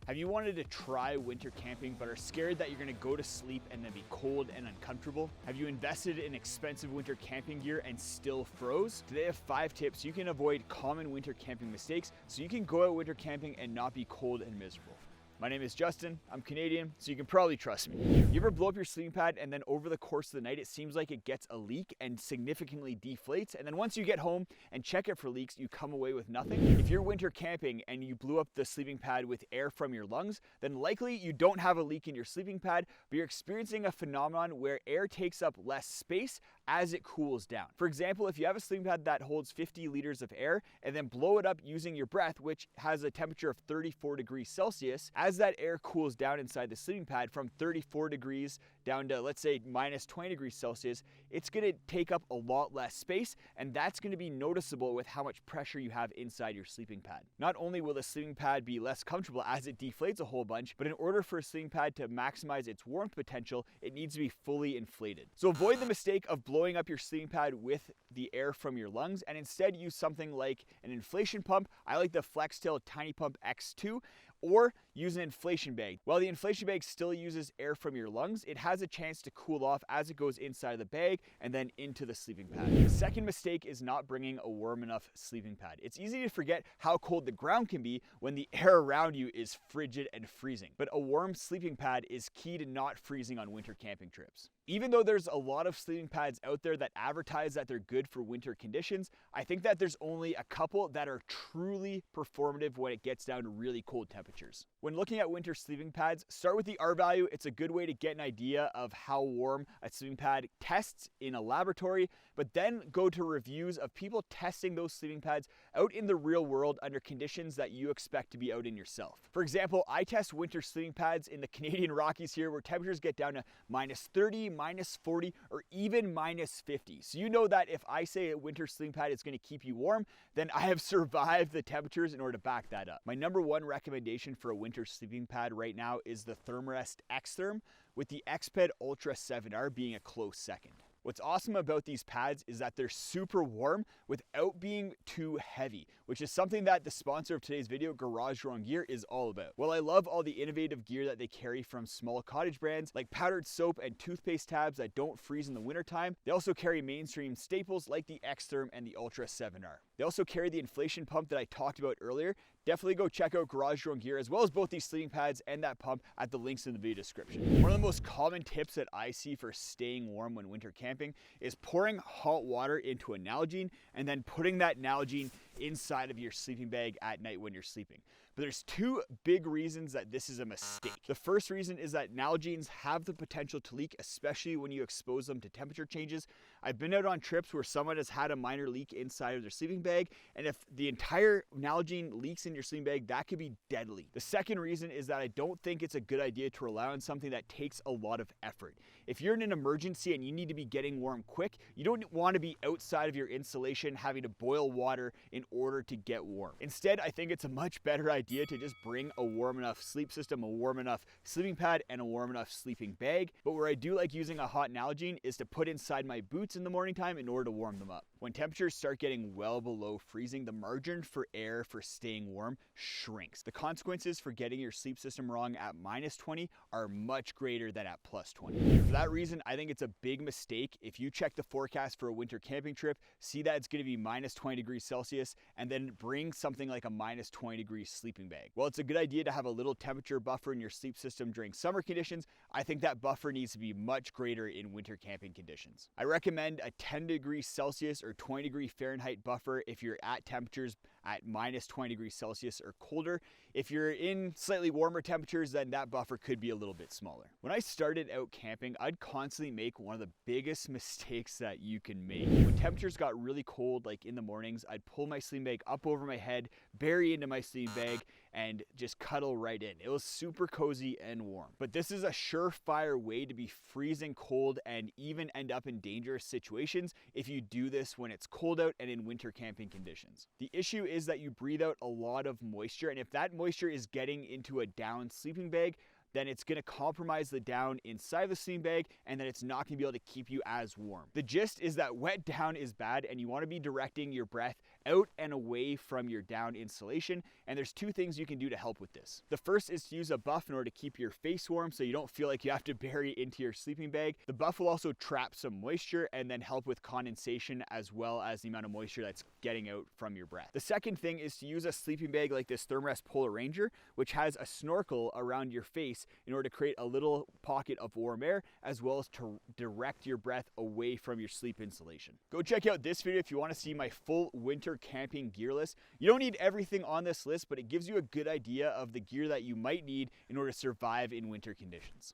Have you wanted to try winter camping but are scared that you're going to go to sleep and then be cold and uncomfortable? Have you invested in expensive winter camping gear and still froze? Today I have 5 tips you can avoid common winter camping mistakes so you can go out winter camping and not be cold and miserable. My name is Justin, I'm Canadian, so you can probably trust me. You ever blow up your sleeping pad and then over the course of the night it seems like it gets a leak and significantly deflates, and then once you get home and check it for leaks, you come away with nothing? If you're winter camping and you blew up the sleeping pad with air from your lungs, then likely you don't have a leak in your sleeping pad, but you're experiencing a phenomenon where air takes up less space as it cools down. For example, if you have a sleeping pad that holds 50 liters of air and then blow it up using your breath, which has a temperature of 34 degrees Celsius, as that air cools down inside the sleeping pad from 34 degrees down to, let's say, minus 20 degrees Celsius, it's gonna take up a lot less space, and that's gonna be noticeable with how much pressure you have inside your sleeping pad. Not only will the sleeping pad be less comfortable as it deflates a whole bunch, but in order for a sleeping pad to maximize its warmth potential, it needs to be fully inflated. So avoid the mistake of blowing up your sleeping pad with the air from your lungs and instead use something like an inflation pump. I like the Flextail Tiny Pump X2, or use an inflation bag. While the inflation bag still uses air from your lungs, it has a chance to cool off as it goes inside of the bag and then into the sleeping pad. The second mistake is not bringing a warm enough sleeping pad. It's easy to forget how cold the ground can be when the air around you is frigid and freezing, but a warm sleeping pad is key to not freezing on winter camping trips. Even though there's a lot of sleeping pads out there that advertise that they're good for winter conditions, I think that there's only a couple that are truly performative when it gets down to really cold temperatures. When looking at winter sleeping pads, start with the R value. It's a good way to get an idea of how warm a sleeping pad tests in a laboratory, but then go to reviews of people testing those sleeping pads out in the real world under conditions that you expect to be out in yourself. For example, I test winter sleeping pads in the Canadian Rockies here where temperatures get down to minus 30, minus 40, or even minus 50. So you know that if I say a winter sleeping pad is going to keep you warm, then I have survived the temperatures in order to back that up. My number one recommendation for a winter sleeping pad right now is the Thermarest X-Therm, with the Exped Ultra 7R being a close second. What's awesome about these pads is that they're super warm without being too heavy, which is something that the sponsor of today's video, Garage Your Own Gear, is all about. While I love all the innovative gear that they carry from small cottage brands like powdered soap and toothpaste tabs that don't freeze in the wintertime, they also carry mainstream staples like the X-Therm and the Ultra 7R. They also carry the inflation pump that I talked about earlier. Definitely go check out Garage Your Own Gear as well as both these sleeping pads and that pump at the links in the video description. One of the most common tips that I see for staying warm when winter camping is pouring hot water into a Nalgene and then putting that Nalgene inside of your sleeping bag at night when you're sleeping. But there's 2 big reasons that this is a mistake. The first reason is that Nalgenes have the potential to leak, especially when you expose them to temperature changes. I've been out on trips where someone has had a minor leak inside of their sleeping bag, and if the entire Nalgene leaks in your sleeping bag, that could be deadly. The second reason is that I don't think it's a good idea to rely on something that takes a lot of effort. If you're in an emergency and you need to be getting warm quick, you don't want to be outside of your insulation having to boil water in order to get warm. Instead, I think it's a much better idea to just bring a warm enough sleep system, a warm enough sleeping pad, and a warm enough sleeping bag. But where I do like using a hot Nalgene is to put inside my boots in the morning time in order to warm them up. When temperatures start getting well below freezing, the margin for error for staying warm shrinks. The consequences for getting your sleep system wrong at minus 20 are much greater than at plus 20. For that reason, I think it's a big mistake if you check the forecast for a winter camping trip, see that it's going to be minus 20 degrees Celsius, and then bring something like a minus 20 degree sleeping bag. While it's a good idea to have a little temperature buffer in your sleep system during summer conditions, I think that buffer needs to be much greater in winter camping conditions. I recommend a 10 degrees Celsius or 20 degree Fahrenheit buffer if you're at temperatures at minus 20 degrees Celsius or colder. If you're in slightly warmer temperatures, then that buffer could be a little bit smaller. When I started out camping, I'd constantly make one of the biggest mistakes that you can make. When temperatures got really cold, like in the mornings, I'd pull my sleeping bag up over my head, bury into my sleeping bag, and just cuddle right in. It was super cozy and warm. But this is a surefire way to be freezing cold and even end up in dangerous situations if you do this when it's cold out and in winter camping conditions. The issue is that you breathe out a lot of moisture, and if that moisture is getting into a down sleeping bag, then it's going to compromise the down inside the sleeping bag, and then it's not going to be able to keep you as warm. The gist is that wet down is bad, and you want to be directing your breath out and away from your down insulation, and there's two things you can do to help with this. The first is to use a buff in order to keep your face warm so you don't feel like you have to bury it into your sleeping bag. The buff will also trap some moisture and then help with condensation as well as the amount of moisture that's getting out from your breath. The second thing is to use a sleeping bag like this Thermarest Polar Ranger, which has a snorkel around your face in order to create a little pocket of warm air as well as to direct your breath away from your sleep insulation. Go check out this video if you want to see my full winter camping gear list. You don't need everything on this list, but it gives you a good idea of the gear that you might need in order to survive in winter conditions.